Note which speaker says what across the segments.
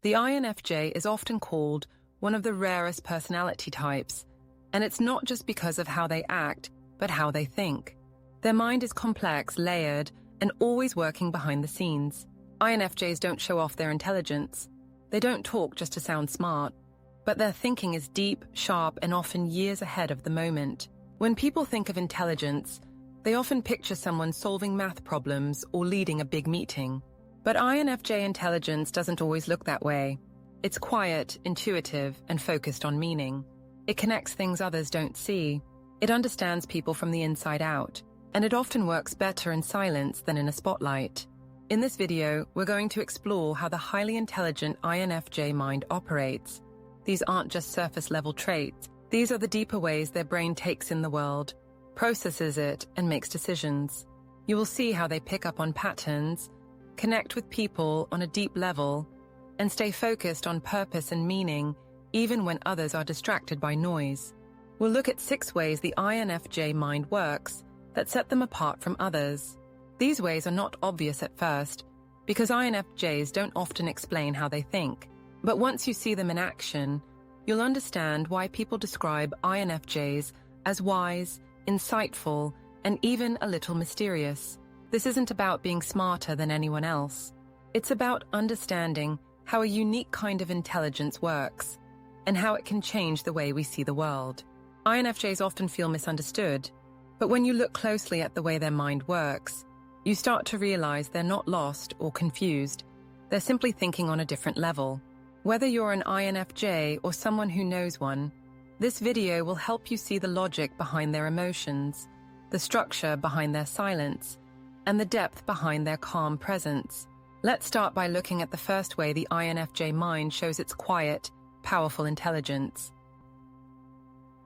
Speaker 1: The INFJ is often called one of the rarest personality types, and it's not just because of how they act, but how they think. Their mind is complex, layered, and always working behind the scenes. INFJs don't show off their intelligence. They don't talk just to sound smart, but their thinking is deep, sharp, and often years ahead of the moment. When people think of intelligence, they often picture someone solving math problems or leading a big meeting. But INFJ intelligence doesn't always look that way. It's quiet, intuitive, and focused on meaning. It connects things others don't see. It understands people from the inside out, and it often works better in silence than in a spotlight. In this video, we're going to explore how the highly intelligent INFJ mind operates. These aren't just surface-level traits. These are the deeper ways their brain takes in the world, processes it, and makes decisions. You will see how they pick up on patterns, connect with people on a deep level, and stay focused on purpose and meaning, even when others are distracted by noise. We'll look at 6 ways the INFJ mind works that set them apart from others. These ways are not obvious at first, because INFJs don't often explain how they think. But once you see them in action, you'll understand why people describe INFJs as wise, insightful, and even a little mysterious. This isn't about being smarter than anyone else. It's about understanding how a unique kind of intelligence works, and how it can change the way we see the world. INFJs often feel misunderstood, but when you look closely at the way their mind works, you start to realize they're not lost or confused. They're simply thinking on a different level. Whether you're an INFJ or someone who knows one, this video will help you see the logic behind their emotions, the structure behind their silence, and the depth behind their calm presence. Let's start by looking at the first way the INFJ mind shows its quiet, powerful intelligence.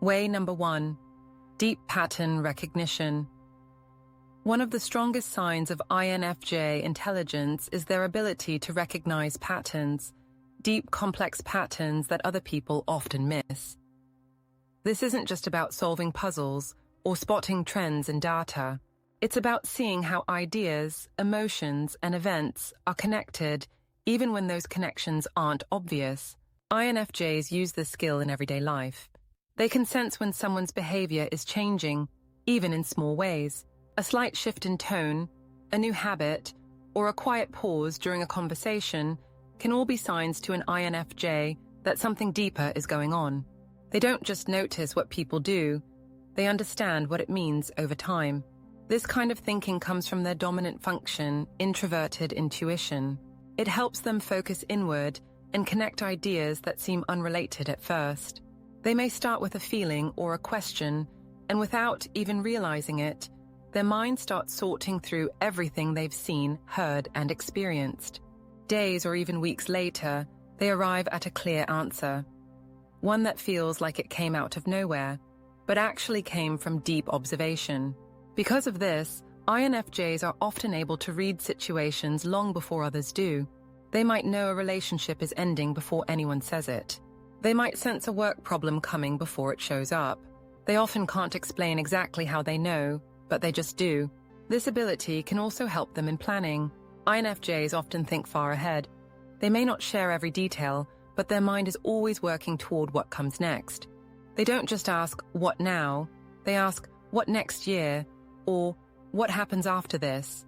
Speaker 1: Way number 1. Deep pattern recognition. One of the strongest signs of INFJ intelligence is their ability to recognize patterns, deep, complex patterns that other people often miss. This isn't just about solving puzzles or spotting trends in data. It's about seeing how ideas, emotions, and events are connected, even when those connections aren't obvious. INFJs use this skill in everyday life. They can sense when someone's behavior is changing, even in small ways. A slight shift in tone, a new habit, or a quiet pause during a conversation can all be signs to an INFJ that something deeper is going on. They don't just notice what people do, they understand what it means over time. This kind of thinking comes from their dominant function, introverted intuition. It helps them focus inward and connect ideas that seem unrelated at first. They may start with a feeling or a question, and without even realizing it, their mind starts sorting through everything they've seen, heard, and experienced. Days or even weeks later, they arrive at a clear answer. One that feels like it came out of nowhere, but actually came from deep observation. Because of this, INFJs are often able to read situations long before others do. They might know a relationship is ending before anyone says it. They might sense a work problem coming before it shows up. They often can't explain exactly how they know, but they just do. This ability can also help them in planning. INFJs often think far ahead. They may not share every detail, but their mind is always working toward what comes next. They don't just ask, "What now?" They ask, "What next year?" or "What happens after this?"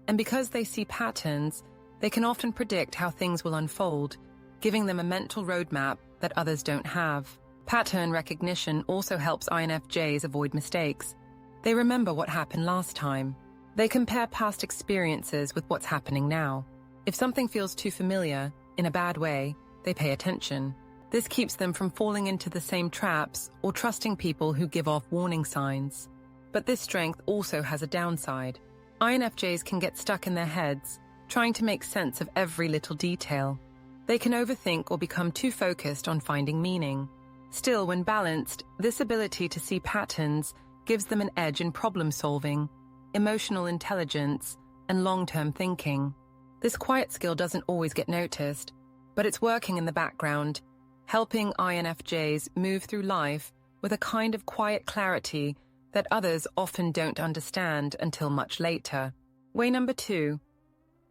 Speaker 1: And because they see patterns, they can often predict how things will unfold, giving them a mental roadmap that others don't have. Pattern recognition also helps INFJs avoid mistakes. They remember what happened last time. They compare past experiences with what's happening now. If something feels too familiar, in a bad way, they pay attention. This keeps them from falling into the same traps or trusting people who give off warning signs. But this strength also has a downside. INFJs can get stuck in their heads, trying to make sense of every little detail. They can overthink or become too focused on finding meaning. Still, when balanced, this ability to see patterns gives them an edge in problem-solving, emotional intelligence, and long-term thinking. This quiet skill doesn't always get noticed, but it's working in the background, helping INFJs move through life with a kind of quiet clarity that others often don't understand until much later. Way number 2.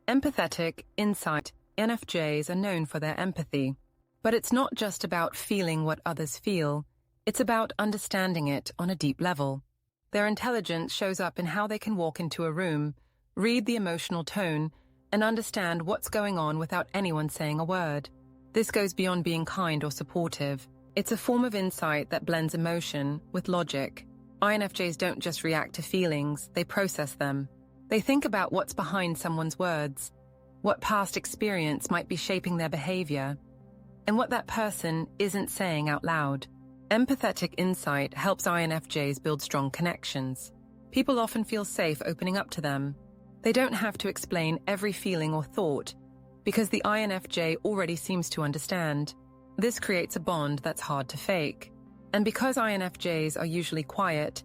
Speaker 1: Empathetic insight INFJs are known for their empathy. But it's not just about feeling what others feel, it's about understanding it on a deep level. Their intelligence shows up in how they can walk into a room, read the emotional tone, and understand what's going on without anyone saying a word. This goes beyond being kind or supportive. It's a form of insight that blends emotion with logic. INFJs don't just react to feelings, they process them. They think about what's behind someone's words, what past experience might be shaping their behavior, and what that person isn't saying out loud. Empathetic insight helps INFJs build strong connections. People often feel safe opening up to them. They don't have to explain every feeling or thought, because the INFJ already seems to understand. This creates a bond that's hard to fake. And because INFJs are usually quiet,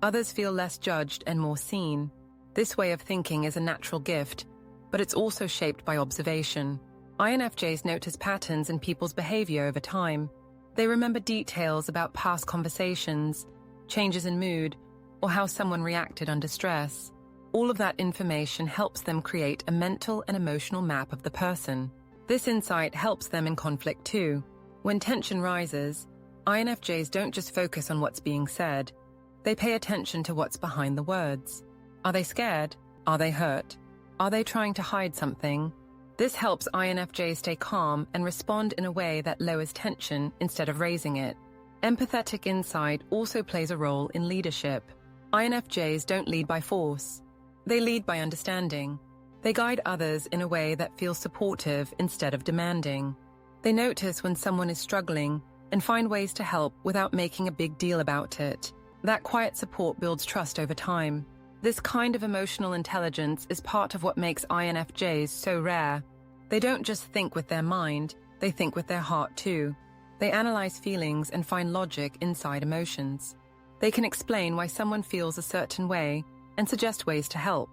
Speaker 1: others feel less judged and more seen. This way of thinking is a natural gift, but it's also shaped by observation. INFJs notice patterns in people's behavior over time. They remember details about past conversations, changes in mood, or how someone reacted under stress. All of that information helps them create a mental and emotional map of the person. This insight helps them in conflict too. When tension rises, INFJs don't just focus on what's being said. They pay attention to what's behind the words. Are they scared? Are they hurt? Are they trying to hide something? This helps INFJs stay calm and respond in a way that lowers tension instead of raising it. Empathetic insight also plays a role in leadership. INFJs don't lead by force. They lead by understanding. They guide others in a way that feels supportive instead of demanding. They notice when someone is struggling and find ways to help without making a big deal about it. That quiet support builds trust over time. This kind of emotional intelligence is part of what makes INFJs so rare. They don't just think with their mind, they think with their heart too. They analyze feelings and find logic inside emotions. They can explain why someone feels a certain way and suggest ways to help.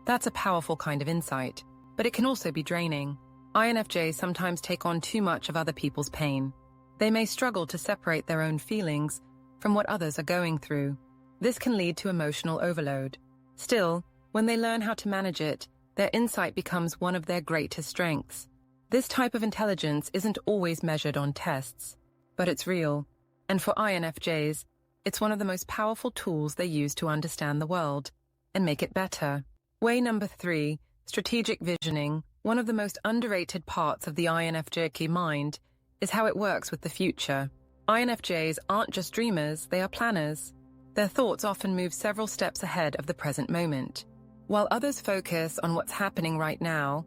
Speaker 1: That's a powerful kind of insight, but it can also be draining. INFJs sometimes take on too much of other people's pain. They may struggle to separate their own feelings from what others are going through. This can lead to emotional overload. Still, when they learn how to manage it, their insight becomes one of their greatest strengths. This type of intelligence isn't always measured on tests, but it's real. And for INFJs, it's one of the most powerful tools they use to understand the world and make it better. Way number 3, strategic visioning. One of the most underrated parts of the INFJ mind is how it works with the future. INFJs aren't just dreamers, they are planners. Their thoughts often move several steps ahead of the present moment. While others focus on what's happening right now,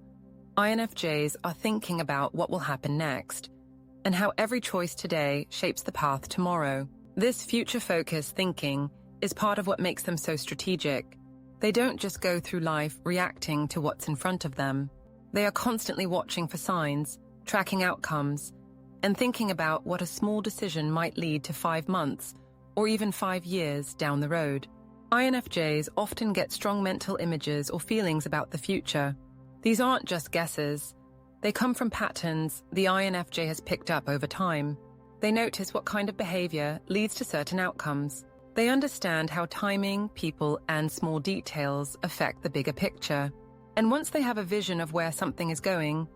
Speaker 1: INFJs are thinking about what will happen next and how every choice today shapes the path tomorrow. This future-focused thinking is part of what makes them so strategic. They don't just go through life reacting to what's in front of them. They are constantly watching for signs, tracking outcomes, and thinking about what a small decision might lead to 5 months or even 5 years down the road. INFJs often get strong mental images or feelings about the future. These aren't just guesses. They come from patterns the INFJ has picked up over time. They notice what kind of behavior leads to certain outcomes. They understand how timing, people, and small details affect the bigger picture. And once they have a vision of where something is going,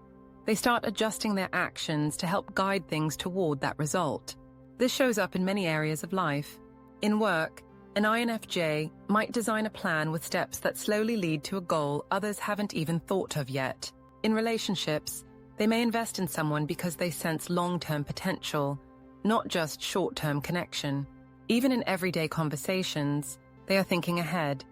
Speaker 1: they start adjusting their actions to help guide things toward that result. This shows up in many areas of life. In work, an INFJ might design a plan with steps that slowly lead to a goal others haven't even thought of yet. In relationships, they may invest in someone because they sense long-term potential, not just short-term connection. Even in everyday conversations, they are thinking ahead,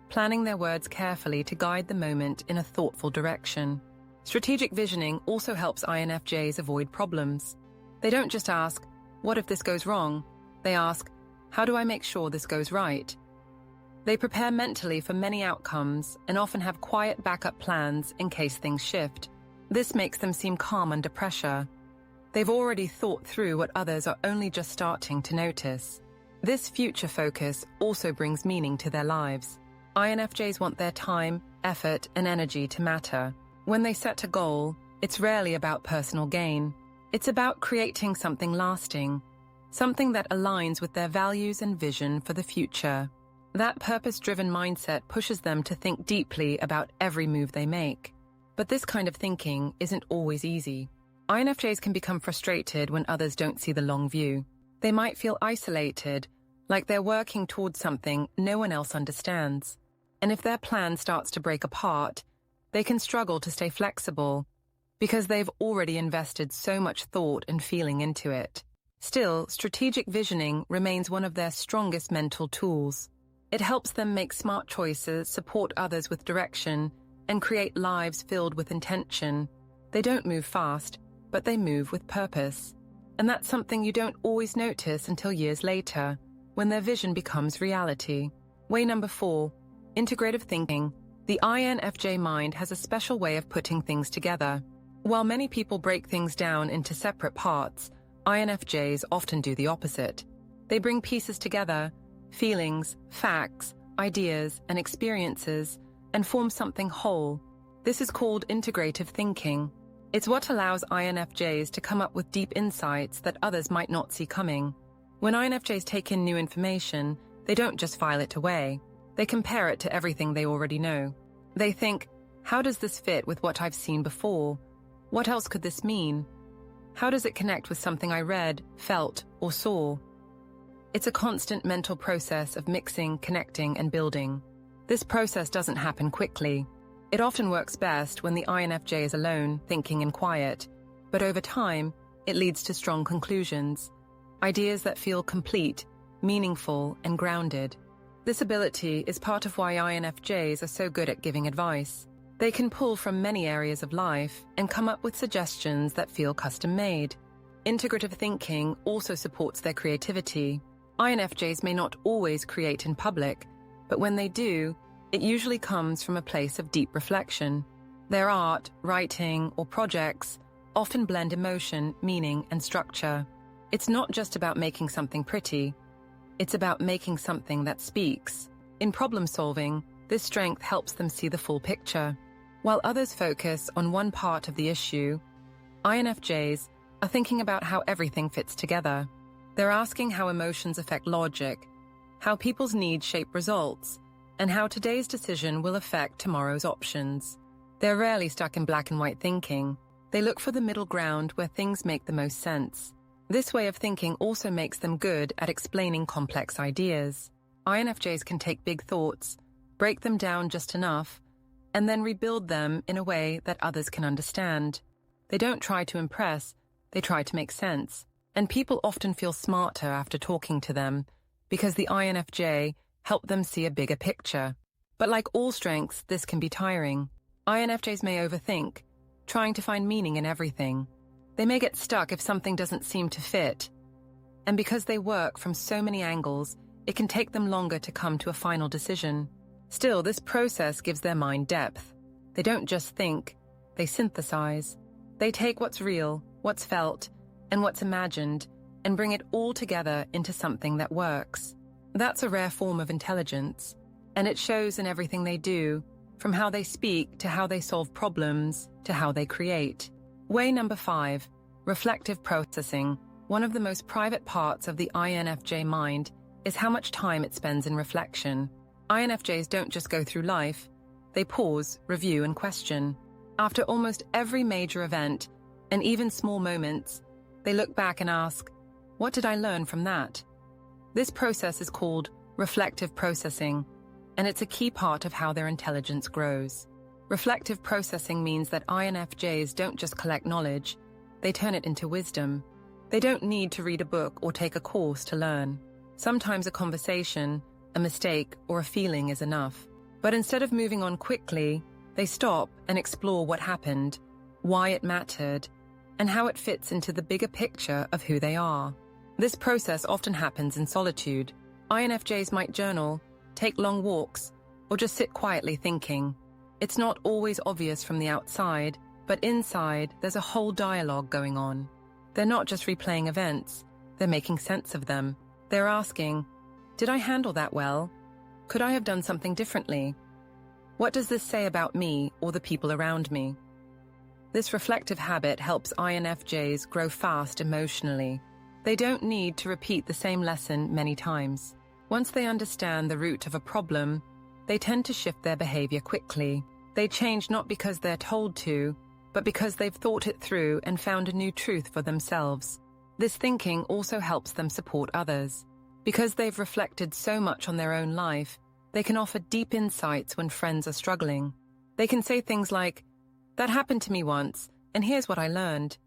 Speaker 1: planning their words carefully to guide the moment in a thoughtful direction. Strategic visioning also helps INFJs avoid problems. They don't just ask, "What if this goes wrong?" They ask, "How do I make sure this goes right?" They prepare mentally for many outcomes and often have quiet backup plans in case things shift. This makes them seem calm under pressure. They've already thought through what others are only just starting to notice. This future focus also brings meaning to their lives. INFJs want their time, effort, and energy to matter. When they set a goal, it's rarely about personal gain. It's about creating something lasting, something that aligns with their values and vision for the future. That purpose-driven mindset pushes them to think deeply about every move they make. But this kind of thinking isn't always easy. INFJs can become frustrated when others don't see the long view. They might feel isolated, like they're working towards something no one else understands. And if their plan starts to break apart, they can struggle to stay flexible because they've already invested so much thought and feeling into it. Still, strategic visioning remains one of their strongest mental tools. It helps them make smart choices, support others with direction, and create lives filled with intention. They don't move fast, but they move with purpose. And that's something you don't always notice until years later, when their vision becomes reality. Way number 4, integrative thinking. The INFJ mind has a special way of putting things together. While many people break things down into separate parts, INFJs often do the opposite. They bring pieces together, feelings, facts, ideas, and experiences, and form something whole. This is called integrative thinking. It's what allows INFJs to come up with deep insights that others might not see coming. When INFJs take in new information, they don't just file it away. They compare it to everything they already know. They think, how does this fit with what I've seen before? What else could this mean? How does it connect with something I read, felt, or saw? It's a constant mental process of mixing, connecting, and building. This process doesn't happen quickly. It often works best when the INFJ is alone, thinking and quiet, but over time, it leads to strong conclusions, ideas that feel complete, meaningful, and grounded. This ability is part of why INFJs are so good at giving advice. They can pull from many areas of life and come up with suggestions that feel custom-made. Integrative thinking also supports their creativity. INFJs may not always create in public, but when they do, it usually comes from a place of deep reflection. Their art, writing, or projects often blend emotion, meaning, and structure. It's not just about making something pretty. It's about making something that speaks. In problem-solving, this strength helps them see the full picture. While others focus on one part of the issue, INFJs are thinking about how everything fits together. They're asking how emotions affect logic, how people's needs shape results, and how today's decision will affect tomorrow's options. They're rarely stuck in black and white thinking. They look for the middle ground where things make the most sense. This way of thinking also makes them good at explaining complex ideas. INFJs can take big thoughts, break them down just enough, and then rebuild them in a way that others can understand. They don't try to impress, they try to make sense. And people often feel smarter after talking to them because the INFJ helped them see a bigger picture. But like all strengths, this can be tiring. INFJs may overthink, trying to find meaning in everything. They may get stuck if something doesn't seem to fit. And because they work from so many angles, it can take them longer to come to a final decision. Still, this process gives their mind depth. They don't just think, they synthesize. They take what's real, what's felt, and what's imagined, and bring it all together into something that works. That's a rare form of intelligence, and it shows in everything they do, from how they speak to how they solve problems to how they create. Way number 5, reflective processing. One of the most private parts of the INFJ mind is how much time it spends in reflection. INFJs don't just go through life, they pause, review, and question. After almost every major event, and even small moments, they look back and ask, what did I learn from that? This process is called reflective processing, and it's a key part of how their intelligence grows. Reflective processing means that INFJs don't just collect knowledge, they turn it into wisdom. They don't need to read a book or take a course to learn. Sometimes a conversation, a mistake, or a feeling is enough. But instead of moving on quickly, they stop and explore what happened, why it mattered, and how it fits into the bigger picture of who they are. This process often happens in solitude. INFJs might journal, take long walks, or just sit quietly thinking. It's not always obvious from the outside, but inside there's a whole dialogue going on. They're not just replaying events, they're making sense of them. They're asking, did I handle that well? Could I have done something differently? What does this say about me or the people around me? This reflective habit helps INFJs grow fast emotionally. They don't need to repeat the same lesson many times. Once they understand the root of a problem, they tend to shift their behavior quickly. They change not because they're told to, but because they've thought it through and found a new truth for themselves. This thinking also helps them support others. Because they've reflected so much on their own life, they can offer deep insights when friends are struggling. They can say things like, "That happened to me once, and here's what I learned."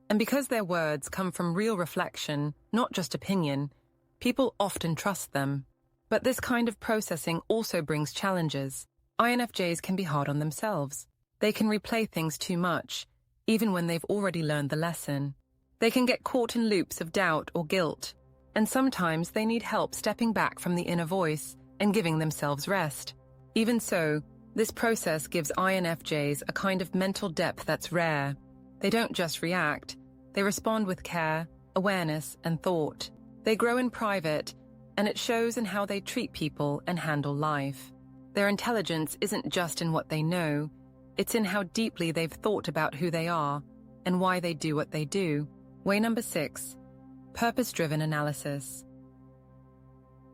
Speaker 1: And because their words come from real reflection, not just opinion, people often trust them. But this kind of processing also brings challenges. INFJs can be hard on themselves. They can replay things too much, even when they've already learned the lesson. They can get caught in loops of doubt or guilt, and sometimes they need help stepping back from the inner voice and giving themselves rest. Even so, this process gives INFJs a kind of mental depth that's rare. They don't just react, they respond with care, awareness, and thought. They grow in private, and it shows in how they treat people and handle life. Their intelligence isn't just in what they know, it's in how deeply they've thought about who they are and why they do what they do. Way number 6, purpose-driven analysis.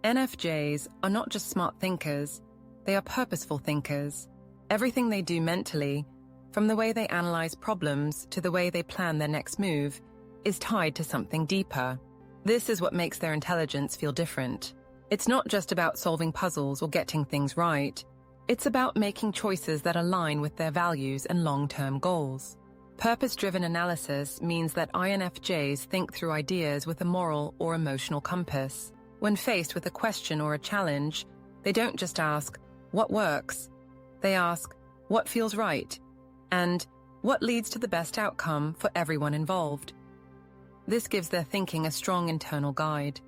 Speaker 1: NFJs are not just smart thinkers, they are purposeful thinkers. Everything they do mentally, from the way they analyze problems to the way they plan their next move, is tied to something deeper. This is what makes their intelligence feel different. It's not just about solving puzzles or getting things right. It's about making choices that align with their values and long-term goals. Purpose-driven analysis means that INFJs think through ideas with a moral or emotional compass. When faced with a question or a challenge, they don't just ask, "What works?" They ask, "What feels right?" and "What leads to the best outcome for everyone involved?" This gives their thinking a strong internal guide.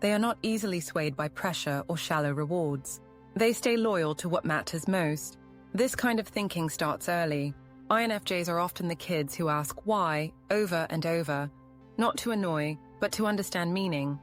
Speaker 1: They are not easily swayed by pressure or shallow rewards. They stay loyal to what matters most. This kind of thinking starts early. INFJs are often the kids who ask why over and over, not to annoy, but to understand meaning.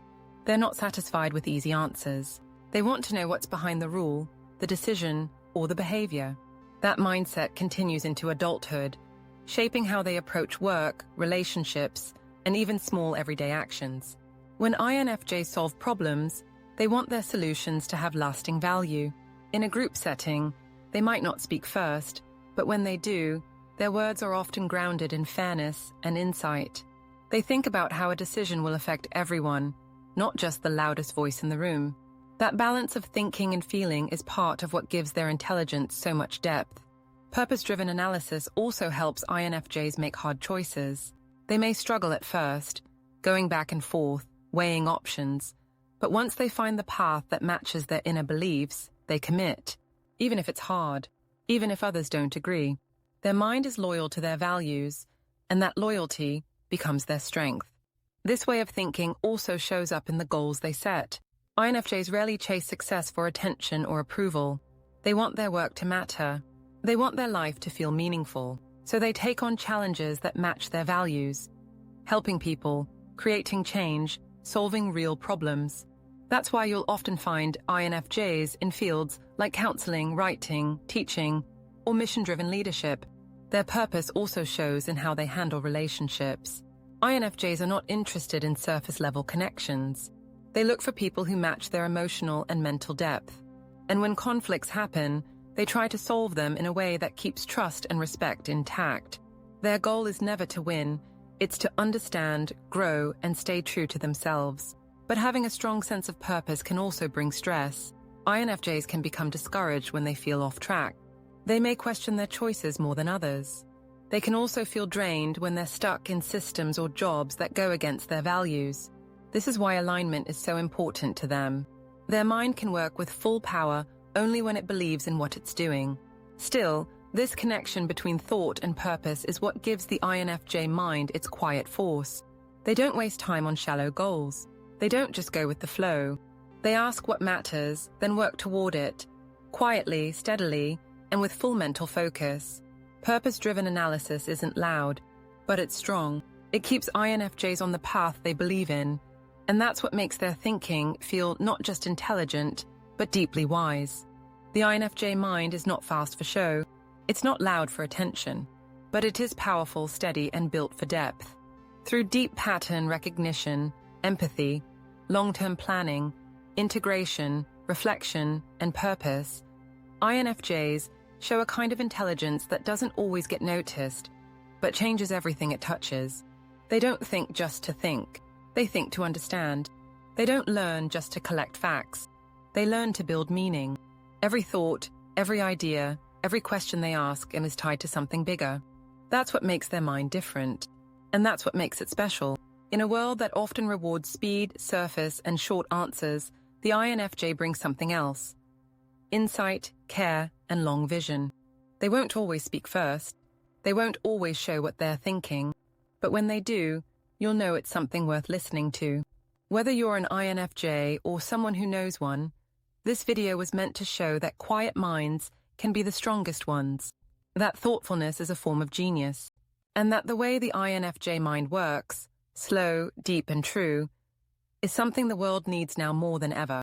Speaker 1: They're not satisfied with easy answers. They want to know what's behind the rule, the decision, or the behavior. That mindset continues into adulthood, shaping how they approach work, relationships, and even small everyday actions. When INFJs solve problems, they want their solutions to have lasting value. In a group setting, they might not speak first, but when they do, their words are often grounded in fairness and insight. They think about how a decision will affect everyone, not just the loudest voice in the room. That balance of thinking and feeling is part of what gives their intelligence so much depth. Purpose-driven analysis also helps INFJs make hard choices. They may struggle at first, going back and forth, weighing options, but once they find the path that matches their inner beliefs, they commit, even if it's hard, even if others don't agree. Their mind is loyal to their values, and that loyalty becomes their strength. This way of thinking also shows up in the goals they set. INFJs rarely chase success for attention or approval. They want their work to matter. They want their life to feel meaningful, so they take on challenges that match their values, helping people, creating change, solving real problems. That's why you'll often find INFJs in fields like counseling, writing, teaching, or mission-driven leadership. Their purpose also shows in how they handle relationships. INFJs are not interested in surface-level connections. They look for people who match their emotional and mental depth. And when conflicts happen, they try to solve them in a way that keeps trust and respect intact. Their goal is never to win, it's to understand, grow, and stay true to themselves. But having a strong sense of purpose can also bring stress. INFJs can become discouraged when they feel off track. They may question their choices more than others. They can also feel drained when they're stuck in systems or jobs that go against their values. This is why alignment is so important to them. Their mind can work with full power only when it believes in what it's doing. Still, this connection between thought and purpose is what gives the INFJ mind its quiet force. They don't waste time on shallow goals. They don't just go with the flow. They ask what matters, then work toward it, quietly, steadily, and with full mental focus. Purpose-driven analysis isn't loud, but it's strong. It keeps INFJs on the path they believe in, and that's what makes their thinking feel not just intelligent, but deeply wise. The INFJ mind is not fast for show. It's not loud for attention, but it is powerful, steady, and built for depth. Through deep pattern recognition, empathy, long-term planning, integration, reflection, and purpose, INFJs show a kind of intelligence that doesn't always get noticed, but changes everything it touches. They don't think just to think. They think to understand. They don't learn just to collect facts. They learn to build meaning. Every thought, every idea, every question they ask is tied to something bigger. That's what makes their mind different. And that's what makes it special. In a world that often rewards speed, surface, and short answers, the INFJ brings something else. Insight, care, and long vision. They won't always speak first. They won't always show what they're thinking. But when they do, you'll know it's something worth listening to. Whether you're an INFJ or someone who knows one, this video was meant to show that quiet minds can be the strongest ones, that thoughtfulness is a form of genius, and that the way the INFJ mind works, slow, deep, and true, is something the world needs now more than ever.